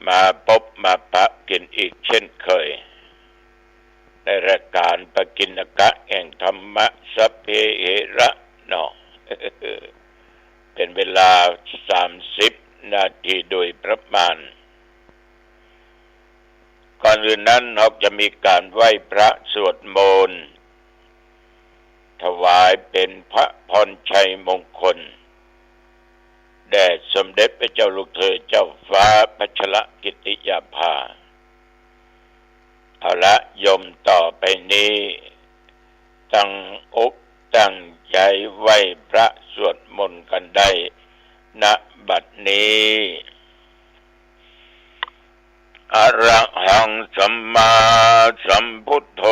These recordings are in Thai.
มาพบมาปะกินอีกเช่นเคยในรายการปกิณกะแห่งธรรมะสัพเพเหระเนาะ เป็นเวลา30 นาทีโดยประมาณก่อนอื่นนั้นเราจะมีการไหว้พระสวดมนต์ถวายเป็นพระพรชัยมงคลแด่สมเด็จพระเจ้าลูกเธอเจ้าฟ้าพัชรกิติยาภาเอาละโยมต่อไปนี้ตั้งอกตั้งใจไหว้พระสวดมนต์กันได้ณบัดนี้อะระหังสัมมาสัมพุทโธ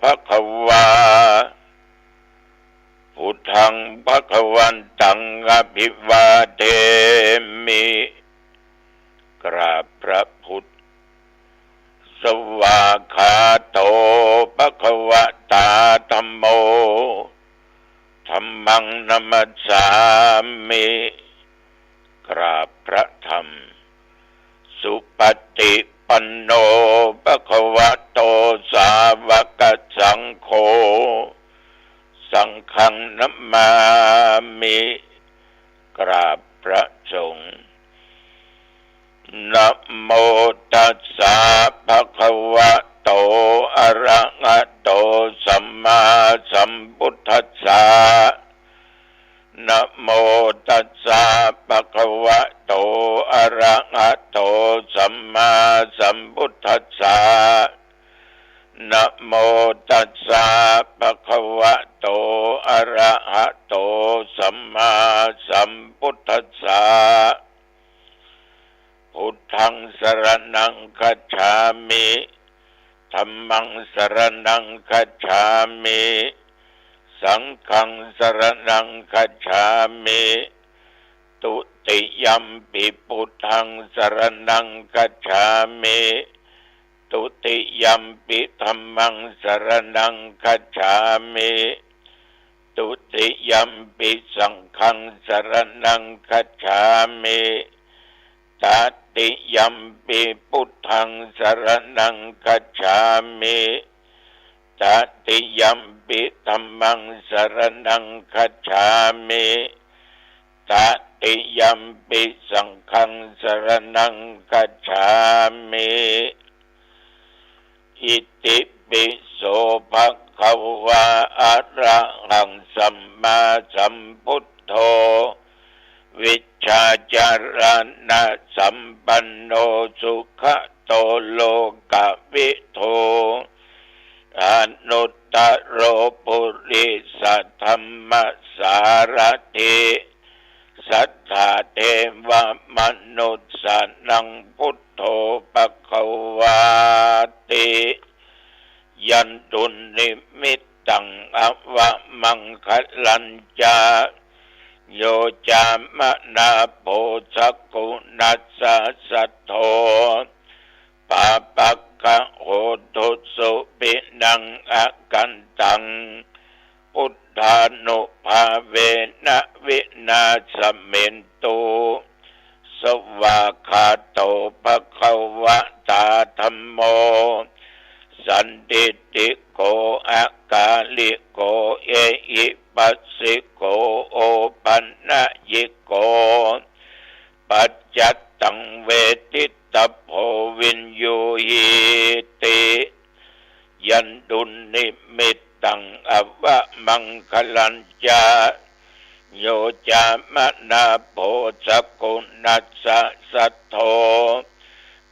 ภควาพุทธังภควันตังอภิวาเทมิกราบพระพุทธสวากขาโตภควตาธัมโมธัมมังนัมมัสสามิกราบพระธรรมสุปฏิปันโนภควโตสาวกสังโฆสังฆังนัมมามิกราบพระสงฆ์นะโมตัสสะภะคะวะโตอะระหะโตสัมมาสัมพุทธัสสะนะโมตัสสะภะคะวะโตอะระหะโตสัมมาสัมพุทธัสสะนะโมตัสสะภะคะวะโตอะระหะโตสัมมาสัมพุทธัสสะพุทธังสรณังคัจฉามิธัมมังสรณังคัจฉามิสังฆังสรณังคัจฉามิตุติยัมปิพุทธังสรณังคัจฉามิตุติยัมปิธัมมังสรณังคัจฉามิตุติยัมปิสังฆังสรณังคัจฉามิตติยัมปิพุทธังสรณังคัจฉามิตติยัมปิธัมมังสรณังคัจฉามิตติยัมปิสังฆังสรณังคัจฉามิอิติปิโสภะคะวะอะระหังสัมมาสัมพุทโธวิชชาจารณะสัมปันโนสุขโตโลกวิโทอนุตตโรปุริสธัมมสารถิสัทธาเทวมนุสสานังพุทโธภควาติยันตุนิมิตตังอวมังคลัญจาโยจามนาโพชกุนัสสะสัทโธปาปักขะโหตุสุปินังอกันตังพุทธานุภาเวนะวินาสเมนตุสวากขาโตภควตาธัมโมสันติติโกอะกาลิโกเอหิปัสสิโกโอปันนะยิโกปัจจัตตังเวทิตาโพวินโยหิติยันตุนิมิตตังอวมังคลัญจาโยจามนาโพสกุนัสสะสัทโธ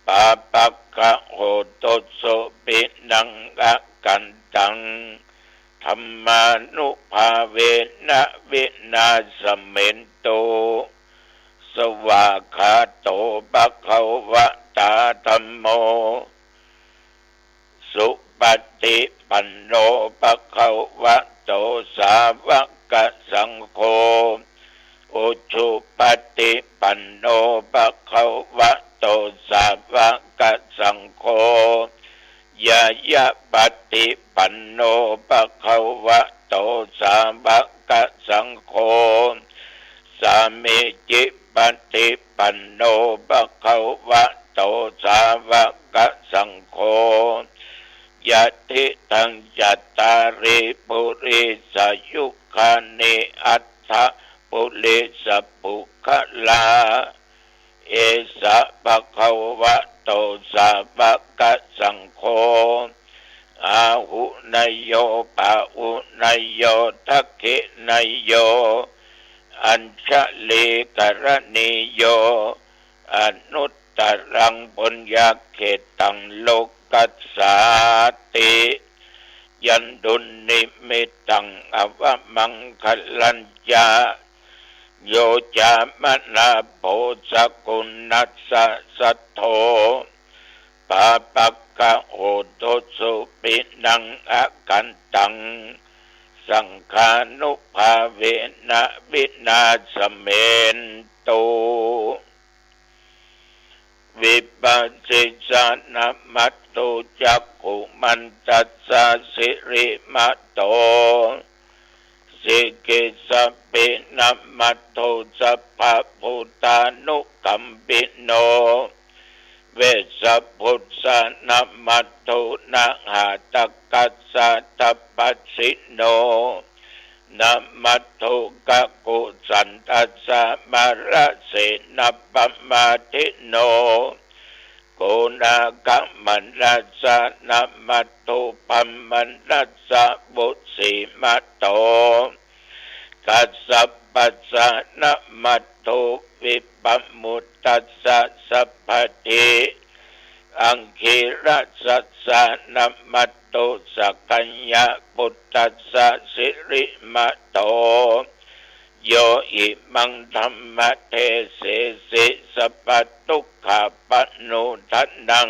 ปาปักขะโหตุสุปินังอกันตังธัมมานุภาเวนะวินาสเมนโตสวากขาโตภควตาธัมโมสุปฏิปันโนภควโตสาวกสังโฆอุชุปฏิปันโนภควโตสาวกสังโฆยายะปฏิปันโนภควโตสาวกสังโฆสามิจิปฏิปันโนภคว โตสาวกสังโฆยะทิทังจัตตาริปุริสยุคานิอัตถปุริสปุคลาเอสะภะคะวะโตสาวกสังโฆอาหุนยโยปะอุนยโยทักขินยโยอัญชลีกรณีโยอนุตตรังปุญญเขตังโลกัสสาติยันดุลนิมิตังอวมังคลัญญาโยจามนาโพสกุนัสสะสัทโธปาปักกะโหตุสุปินังอกันตังสังฆานุภาเวนะวินาสเมนตุวิปัสสิสานะมัตตุจักขุมันตัสสะสิริมัตโตสิกิสสปินะมัตโตสัพพะพุทธานุกัมปิโนเวสพุทธานะมัตโตนะหาตกัสสะทัปปัสสิโนนะมัตโตกะกุสันตัสสะมาระเสนะปัมมาทิโนโกนาคะมันรัสสะนะมัตโตปัมมันรัสสะบุสีมัตโตกัสสะปัสสะนะมัตโตวิปัมมุตตัสสะสัพพทิอังคิรัสสะสะนะมัตโตสักขัญญะปุตตัสสะสิริมัตโตโยอิมังธัมมะเทเสสิสัพพทุกขปนุทันนัง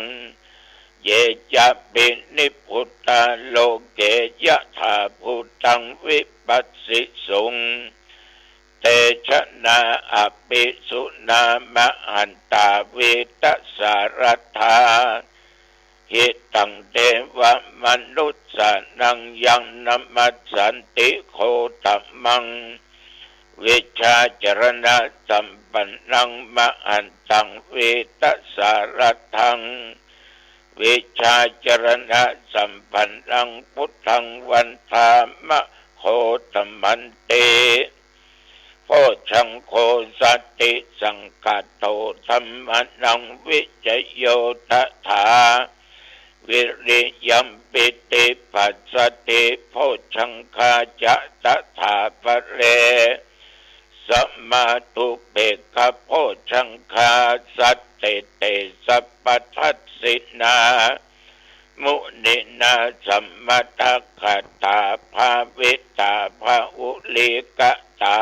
เยจะปินิพุตตาโลเกยะถาพุตังวิปัสสิสุงเตชะนาอภิสุนามะหันตาเวตสารธาหิตังเทวมนุสสานังยังนัมมัสสันติโคตมังวิชาจรณะสัมปันนังมหันตังเวตสารทังวิชาจรณะสัมปันนังพุทธังวันธามะโคตมันเตโพชังโคสัตติสังกัตโตธัมมนังวิจโยตถาวิริยัมปิติปัสสติโพชังคาจะตถาปเรสัมมาตุเปกขโพชังคาสัตเตเตสัพพทัสสินามุนินาสัมมาทัคขตาภาวิตาภาอุลิกตา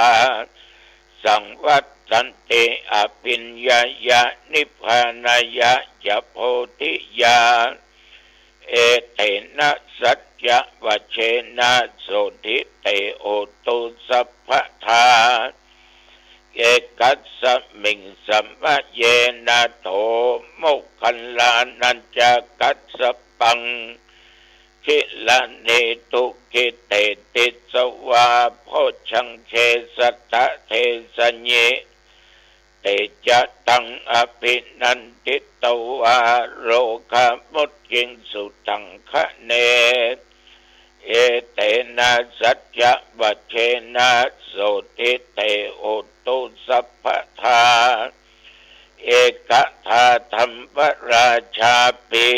สังวัตสันติอภิญญายะนิพพานายะจะโพธิญาเอเตนะสัจจะวัชเชนะโสทิเตโอตุสัพพทาเอกัสสมิงสัมมะเยนะโทโมกขันลานันจะกัสสปังคิลานิตุกิเตติสวาโพชังเคสัตตะเทสเญเตจะตังอภินันติตวาโลกามุตกิงสุตังคะเนเอเตนะสัจจะวัชเชนะโสติเตโอตุสัพพทาเอกทาธรรมราชาปิ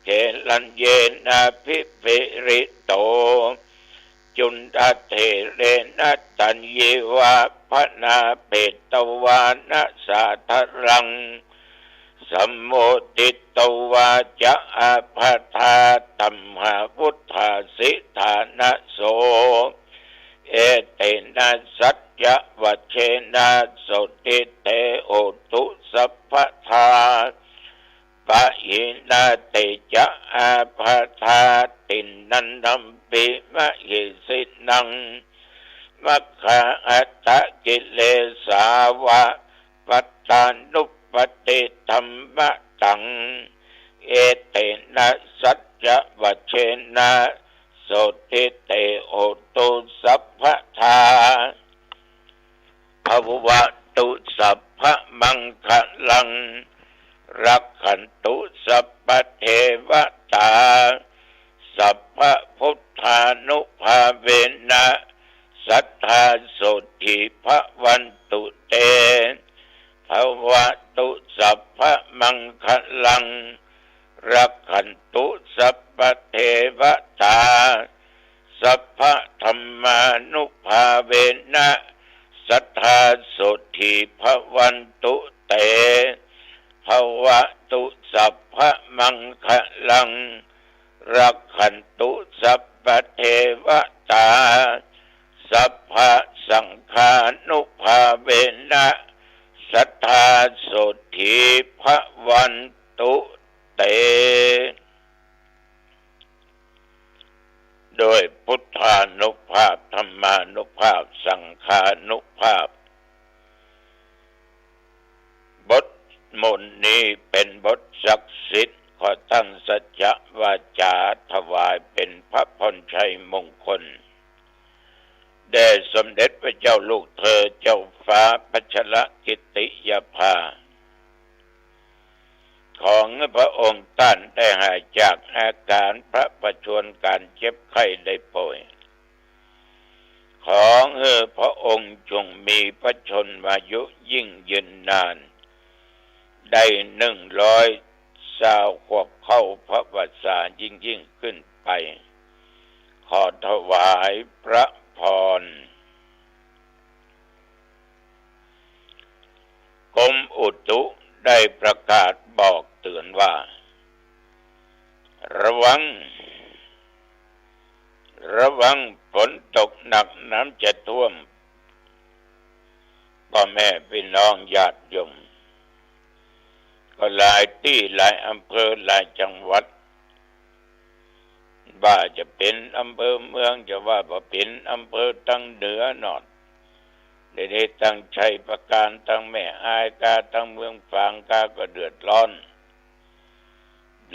เกลัญเยนะพิภิริโตจุนตเถเรนะตัญเยวะพนาเปตวานะสาทรังสัมโมติตวาจะอาภาธาตัมหาพุทธาสิธานะโสเอเตนะสัจจะวัชเชนะโสติเตโอตุสัพพทาปะหินาเตจะอาภาธาตินนันนัมปิมะหิสินังมัคคะอัตตกิเลสาวะปัตตานุปติธัมมะตังเอเตนะสัจจะวัชเชนะโสติเตโอตุสัพพทาภวตุสัพพมังคลังรักขั าสัพพพุทธานุภาเวนะสัทธาโสติภวันตุเตภวตุสัพพมังคลังรักขันตุสัพพเทวตาสัพพธรรมานุภาเวนะสัทธาโสติภวันตุเตภวตุสัพพมังคลังรักขันตุสัพพเทวตาสัพพสังฆานุภาเวนะสัทธาโสติภวันตุเตโดยพุทธานุภาพธรรมานุภาพสังฆานุภาพบทมนต์นี้เป็นบทศักดิ์สิทธิ์ขอตั้งสัจจะวาจาถวายเป็นพระพรชัยมงคลแด่สมเด็จพระเจ้าลูกเธอเจ้าฟ้าพัชรกิติยภาของพระองค์ท่านได้หายจากอาการพระประชวรการเจ็บไข้ได้ป่วยของพระองค์จงมีพระชนมายุยิ่งยืนนานได้100 ขวบเข้าพระวรรษายิ่งขึ้นไปขอถวายพระพรกรมอุตุได้ประกาศบอกเตือนว่าระวังฝนตกหนักน้ำจะท่วมพ่อแม่พี่น้องญาติโยมก็หลายที่หลายอำเภอหลายจังหวัดว่าจะเป็นอำเภอเมืองจะว่าเป็นอำเภอทางเหนือหนอดได้ตั้งชัยประการตั้งแม่อายกาตั้งเมืองฝางกาก็เดือดร้อน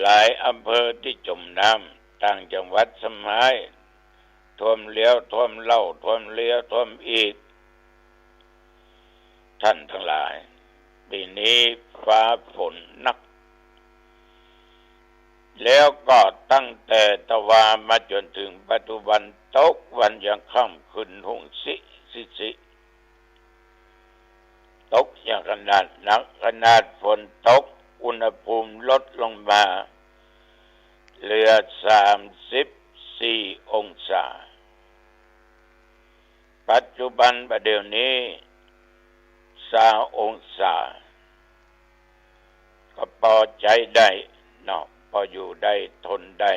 หลายอำเภอที่จมน้ำต่างจังหวัดสมัยท่วมเลี้ยวท่วมเล่าท่วมเลี้ยวท่วมอีกท่านทั้งหลายปีนี้ฟ้าฝนหนักแล้วก็ตั้งแต่ตะวามาจนถึงปัจจุบันตกวันยังค่ำขึ้นหุ่งสิตกอย่างขนาดหนักขนาดฝนตกอุณหภูมิลดลงมาเหลือ34 องศาปัจจุบันประเดี๋ยวนี้20 องศาก็พอใจได้เนาะพออยู่ได้ทนได้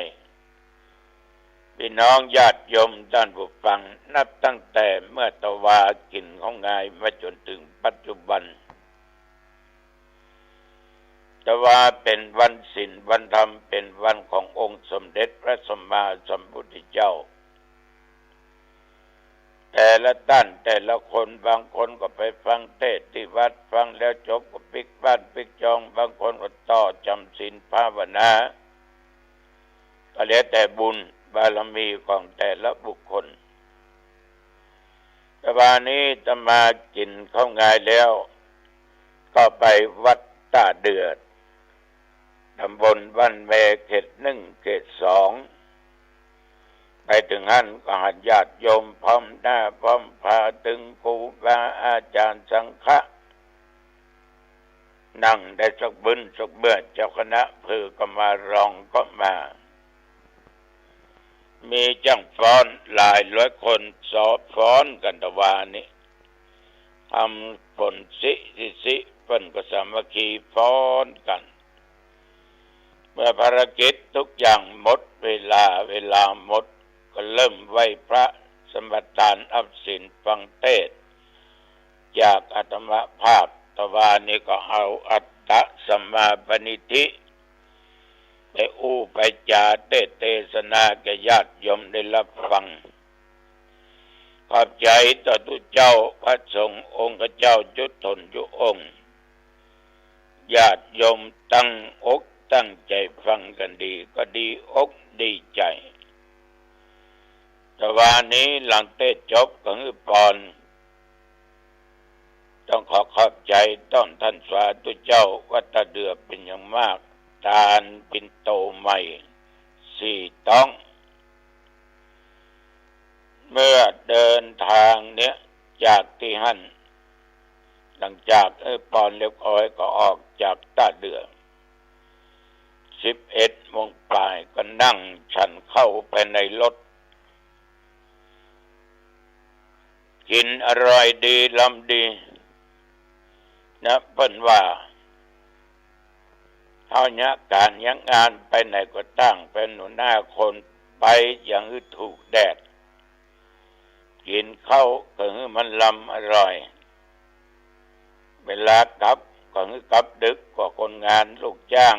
พี่น้องญาติโยมท่านผู้ฟังนับตั้งแต่เมื่อตะวากินของงายมาจนถึงปัจจุบันตะวาเป็นวันศีลวันธรรมเป็นวันขององค์สมเด็จพระสัมมาสัมพุทธเจ้าแต่ละท่านแต่ละคนบางคนก็ไปฟังเทศน์ที่วัดฟังแล้วจบก็ปิกบ้านปิกจองบางคนก็ต่อจำศีลภาวนาก็แล้วแต่บุญบารมีของแต่ละบุคคลแต่วันนี้จะมากินข้าวงายแล้วก็ไปวัดตาเดือดตำบลบ้านแมเขต1เขต2ไปถึงนั้นก็หาญาติโยมพร้อมหน้าพร้อมพาตึงครูบาอาจารย์สังฆะนั่งได้สักบึ้นสักเบื่อเจ้าคณะอำเภอก็มารองก็มามีจังฟ้อนหลายร้อยคนสอบฟ้อนกันตะวานี้ทำผลสิเพิ่นก็สามัคคีฟ้อนกันเมื่อภารกิจทุกอย่างหมดเวลาหมดก็เริ่มไหว้พระสมบัติทานอัปศีลฟังเทศน์จากอาตมาภาพตะวานี้ก็เอาอัตตสัมมาปณิธิไปไปจาเทศนาแก่ญาติโยมได้รับฟังขอบใจต่อทุกเจ้าพระสงฆ์องค์เจ้าจุฑนยุองค์ญาติโยมตั้งอกตั้งใจฟังกันดีก็ดีอกดีใจแต่วันนี้หลังเทศจบก็คือปอนต้องขอบใจต้อนท่านสาธุเจ้าวัดตาเดือเป็นอย่างมากทานปิ่นโตใหม่ สี่ต้องเมื่อเดินทางเนี้ยจากที่หั่นหลังจากปอนเล็กอ้อยก็ออกจากท่าเรือ11 โมงปลายก็นั่งฉันเข้าไปในรถกินอร่อยดีลำดีนะเพิ่นว่าเท่านี้การยังงานไปไหนก็ตั้งเป็นหัวหน้าคนไปอย่างถูกแดดกินข้าวก็คือมันลำอร่อยเวลากลับก็คือกลับดึกกว่าคนงานลูกจ้าง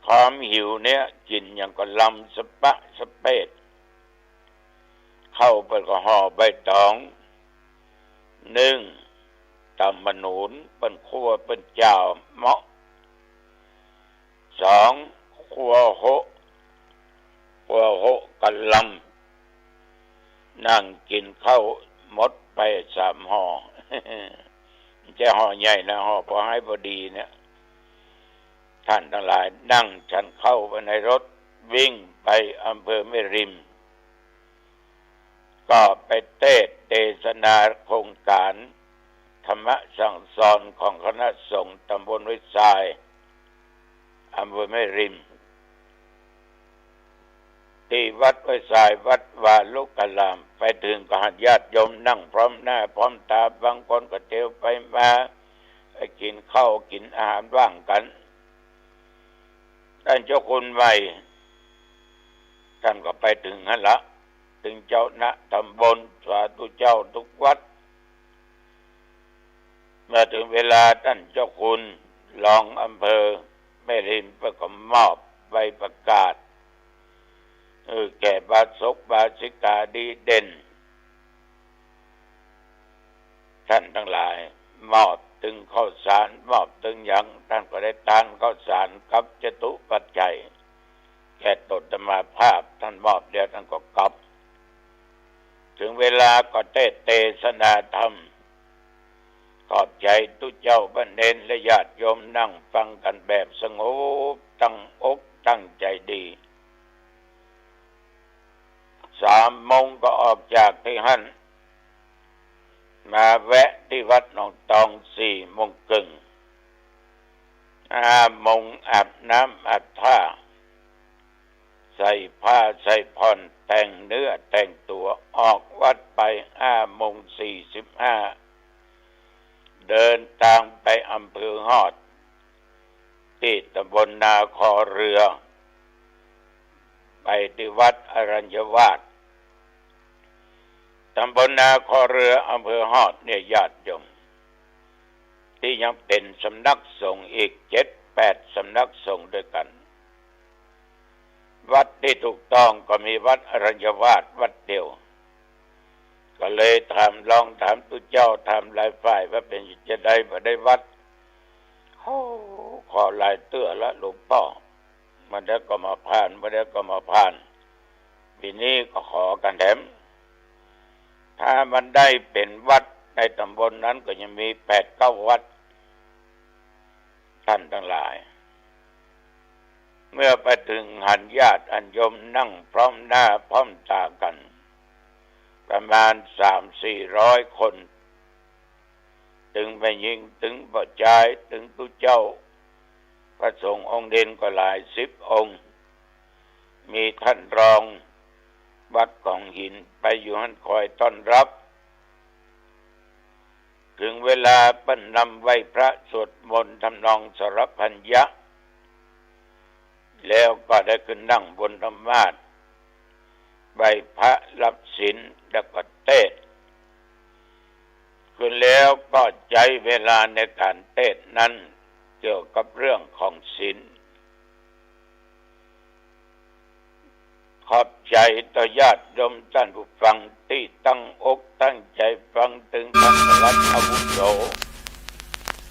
ความหิวเนี่ยกินอย่างก็ลำสะปะสะเปดเข้าไปก็ห่อใบตองนึ่งตำมะหนุนเป็นคั่วเป็นเจ้าเมาะ2คั่วโหกันลำนั่งกินข้าวหมดไป3 ห่อ จะห่อใหญ่นะห่อพอให้พอดีเนี่ยท่านทั้งหลายนั่งฉันเข้าไปในรถวิ่งไปอำเภอแม่ริมก็ไปเทศนาโครงการธรรมะสั่งสอนของคณะสงฆ์ตำบลห้วยทรายอำเภอแม่ริมที่วัดห้วยทรายวัดวาลุกลามไปถึงก็หัดญาติโยมนั่งพร้อมหน้าพร้อมตาบางคนก็เที่ยวไปมาไปกินข้าวกินอาหารว่างกันท่านเจ้าคุณใหม่ท่านก็ไปถึงนั่นละถึงเจ้าณตำบลสาธุเจ้าทุกวัดเมื่อถึงเวลาท่านเจ้าคุณรองอำเภอแม่ริมก็มอบใบประกาศแก่บาศกบาสิกาดีเด่นท่านทั้งหลายมอบถึงข้าวสารมอบถึงยังท่านก็ได้ทานข้าวสารกับจตุปัจจัยแก่ตนมาภาพท่านมอบเดียวท่านก็กลับถึงเวลาก็เทศนาธรรมขอบใจทุกเจ้าบรรเนรและญาติโยมนั่งฟังกันแบบสงบตั้งอกตั้งใจดี3 โมงก็ออกจากที่หั่นมาแวะที่วัดหนองตอง4 โมงครึ่ง5 โมงอาบน้ำอาบท่าใส่ผ้าใส่ผ่อนแต่งเนื้อแต่งตัวออกวัดไป5 โมง 45เดินทางไปอำเภอฮอดที่ตำบลนาคอเรือไปที่วัดอรัญญวาสตำบลนาคอเรืออำเภอฮอดเนี่ยญาติโยมที่ยังเป็นสำนักสงฆ์อีก 7-8 สำนักสงฆ์ด้วยกันวัดที่ถูกต้องก็มีวัดอรัญญวาสวัดเดียวก็เลยลองถามตุเจ้าถามหลายฝ่ายว่าเป็นจะได้บ่ได้วัดขอหลายเตื้อละหลวงพ่อมันได้ก็มาผ่านมันได้ก็มาผ่านปีนี้ก็ขอกันแถมถ้ามันได้เป็นวัดในตำบลนั้นก็ยังมี 8-9 วัดท่านทั้งหลายเมื่อไปถึงหันญาติอันโยมนั่งพร้อมหน้าพร้อมตากันประมาณ 300-400 คนถึงไปยิงถึงปัจจัยถึงตุเจ้าพระสงฆ์องค์เด่นก็หลาย10 องค์มีท่านรองวัดของหินไปอยู่หันคอยต้อนรับถึงเวลาปั้นนำไหว้พระสวดมนต์ทำนองสรพัญญะแล้วก็ได้ขึ้นนั่งบนธรรมาสน์ไหว้พระรับศีลแล้วก็เทศน์ขึ้นแล้วก็ใช้เวลาในการเทศน์นั้นเกี่ยวกับเรื่องของศีลขอบใจต่อญาติโยมท่านผู้ฟังที่ตั้งอกตั้งใจฟังถึงท่านรัฐอาวุโส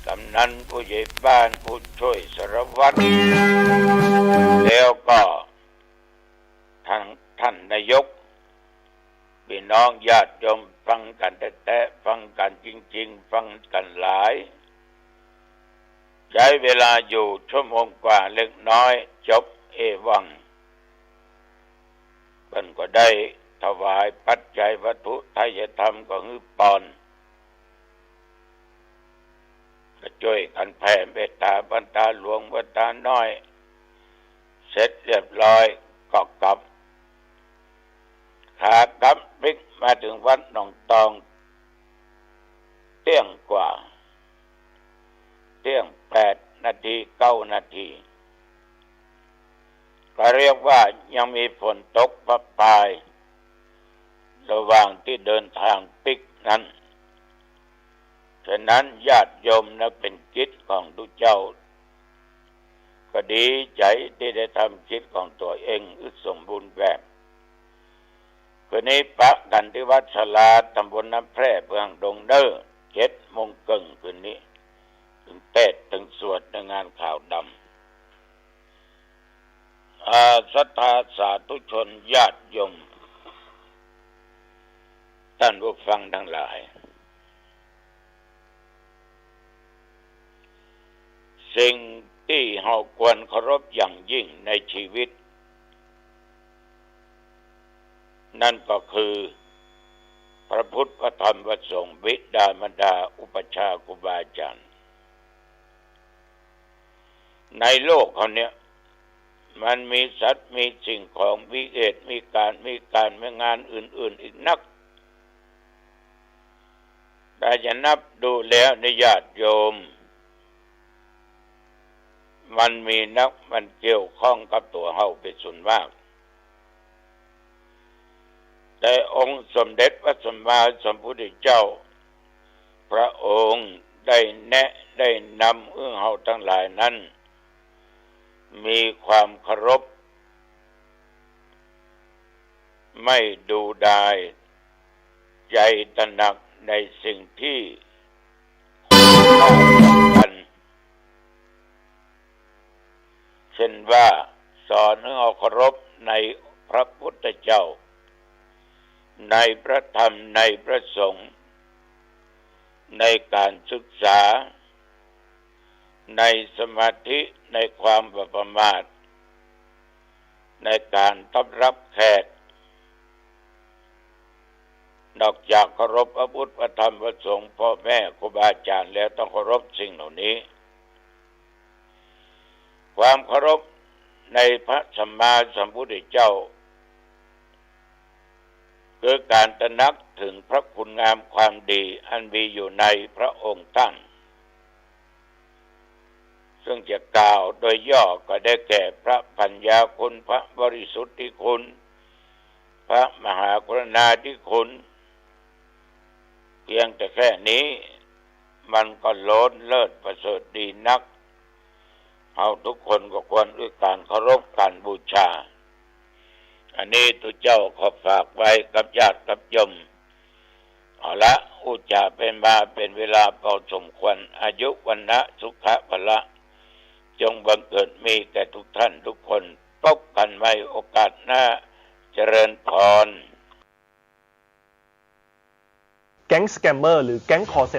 กำนันผู้ใหญ่บ้านผู้ช่วยสารวัตรแล้วก็ท่านนายกพี่น้องญาติโยมฟังกันแต่ฟังกันจริงๆฟังกันหลายใช้เวลาอยู่1 ชั่วโมงกว่าเล็กน้อยจบ เอวังเพิ่นก็ได้ถวายปัจจัยวัตถุทายธรรมก็คือปอนก็ช่วยกันแผ่เมตตาบรรดาหลวงบรรดาน้อยเสร็จเรียบร้อยก็กลับขากลับบิ๊กมาถึงวัดหนองตองเที่ยงกว่าเที่ยง8 นาที9 นาทีก็เรียกว่ายังมีฝนตกประปรายระหว่างที่เดินทางปิกนั้นฉะนั้นญาติโยมนะเป็นกิจของทุกเจ้าก็ดีใจที่ได้ทำกิจของตัวเองสมบูรณ์แบบคืนนี้ปะกันที่วัดฉลาดตำบลน้ำแพร่เมืองดงเด้อ7 โมงครึ่งคืนนี้ถึงเทศน์ถึงสวดในงานข่าวดำศรัทธาสาธุชนญาติโยมท่านผู้ฟังทั้งหลายสิ่งที่เราควรเคารพอย่างยิ่งในชีวิตนั่นก็คือพระพุทธพระธรรมพระสงฆ์บิดามารดาอุปัชฌาย์ครูบาอาจารย์ในโลกเขาเนี่ยมันมีสัตว์มีสิ่งของมีเหตุมีการมีงานอื่นๆอีกนักแต่จะนับดูแล้วในญาติโยมมันมีนักมันเกี่ยวข้องกับตัวเฮาเป็นส่วนมากแต่องค์สมเด็จพระสัมมาสัมพุทธเจ้าพระองค์ได้แนะได้นำเฮาทั้งหลายนั้นมีความเคารพไม่ดูดายใจตระหนักในสิ่งที่สำคัญเช่นว่าสอนให้เราเคารพในพระพุทธเจ้าในพระธรรมในพระสงฆ์ในการศึกษาในสมาธิในความประมาทในการต้อนรับแขกนอกจากเคารพพระพุทธพระธรรมพระสงฆ์พ่อแม่ครูบาอาจารย์แล้วต้องเคารพสิ่งเหล่านี้ความเคารพในพระสัมมาสัมพุทธเจ้าคือการตระหนักถึงพระคุณงามความดีอันมีอยู่ในพระองค์ท่านซึ่งจะกล่าวโดยย่อก็ได้แก่พระปัญญาคุณพระบริสุทธิคุณพระมหากรุณาธิคุณเพียงแต่แค่นี้มันก็ล้นเลิศประเสริฐดีนักเราทุกคนก็ควรด้วยการเคารพการบูชาอันนี้ตัวเจ้าขอฝากไว้กับญาติกับโยมเอาละอุจจาเป็นมาเป็นเวลาพอสมควรอายุวันนะสุขะพละจงบังเกิดมีแก่ทุกท่านทุกคนพบกันไว้โอกาสหน้าเจริญพรแก๊งสแกมเมอร์หรือแก๊งคอร์